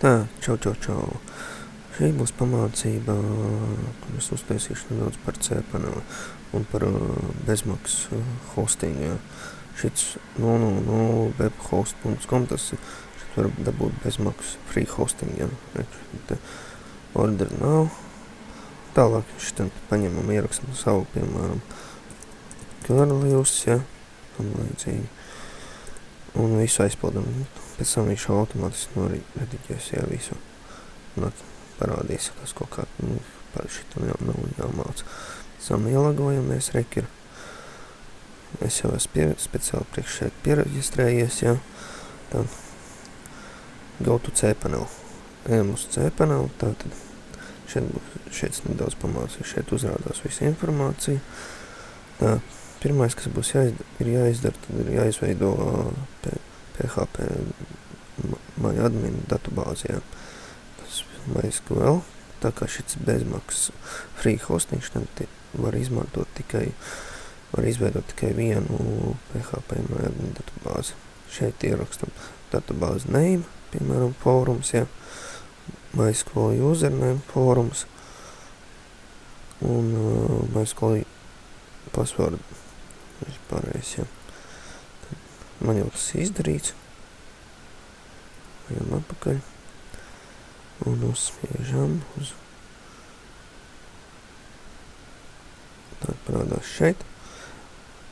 Tā, čau. Šī būs pamācība, kur es uztaisīšu nedaudz par cPaneli un par bezmaksas hostingu. Ja. Šits 000webhost.com, tas šit var dabūt bezmaksas free hosting. Ja. Te order nav. Tālāk šitam paņemam, ierakstam savu, piemēram, Cornelius, ja, un līdzīgi. Un visu aizpildam. Pēc tam viņš automātiski norediģēs, ja, visu. Un parādīs, kas kaut kā par šitam nav jāmāc. Pēc tam ielagojamies, rekir. Es jau esmu speciāli priekš šeit piereģistrējies, ja. Tad go to cPaneli. Ejam uz cPaneli, tātad šeit nedaudz pamācīju. Šeit uzrādās visa informācija. Tā, pirmais, kas būs jāizdara, tad ir jāizveido PHP MyAdmin datubāzi, ja. Tas MySQL, tā kā šits bezmaksas free hosting, var izveidot tikai vienu PHP MyAdmin datubāzi. Šeit ierakstam datubāzi name, piemēram, fórums, ja. MySQL username fórums un MySQL password vispārējais, ja. Man jau tas izdarīts. Ejam atpakaļ un uzspiežam uz. Tā parādās šeit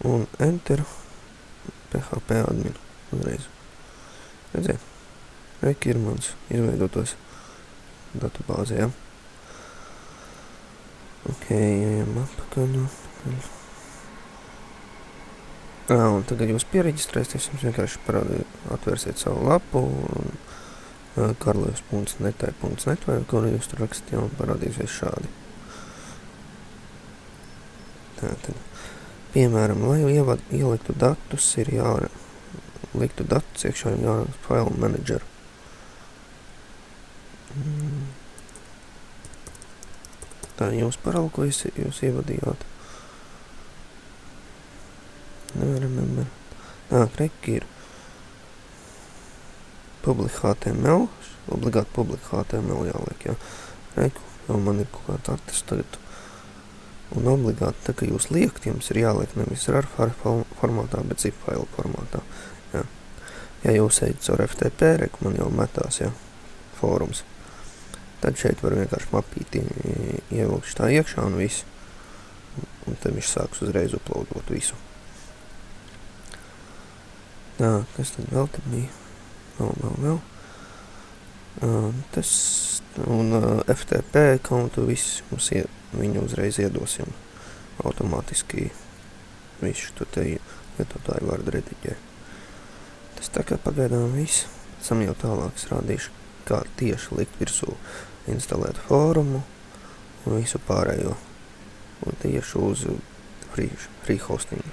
un enter PHP admin uzreiz. Redziet, reki ir mans izveidotos datubāze, ja. Ok, ejam atpakaļ. Un tagad jūs piereģistrēsieties, jums vienkārši atvērsiet savu lapu un karlevs.net vai kur jūs tur rakstāt, un parādīsies šādi. Tātad, piemēram, lai ieliktu datus, ir liktu datus iekšā jāraksta file manager. Tā jūs paraugu, ko jūs ievadījāt. Nevaremember. Reki ir public HTML, obligāti public HTML jāliek, jā. Reku, jau man ir kaut kāds artis tagad. Un obligāti, tā kā jūs liekt, jums ir jāliek nevis RAR formātā, bet zip file formātā, jā. Ja jūs ejat caur FTP, reku, man jau metās, jā, fórums. Tad šeit var vienkārši mapīti ievilkt tā iekšā un visu. Un tad viņš sāks uzreiz uploadot visu. Tā, kas tad vēl te bija? Vēl. Tas, un FTP kontu viss mums viņu uzreiz iedosim automātiski visu to te lietotāju vārdu rediģē. Tas tā kā pagaidām viss. Pēc tam jau tālāk es rādīšu, kā tieši likt virsū instalēt fórumu un visu pārējo. Un tieši uz free hostingu.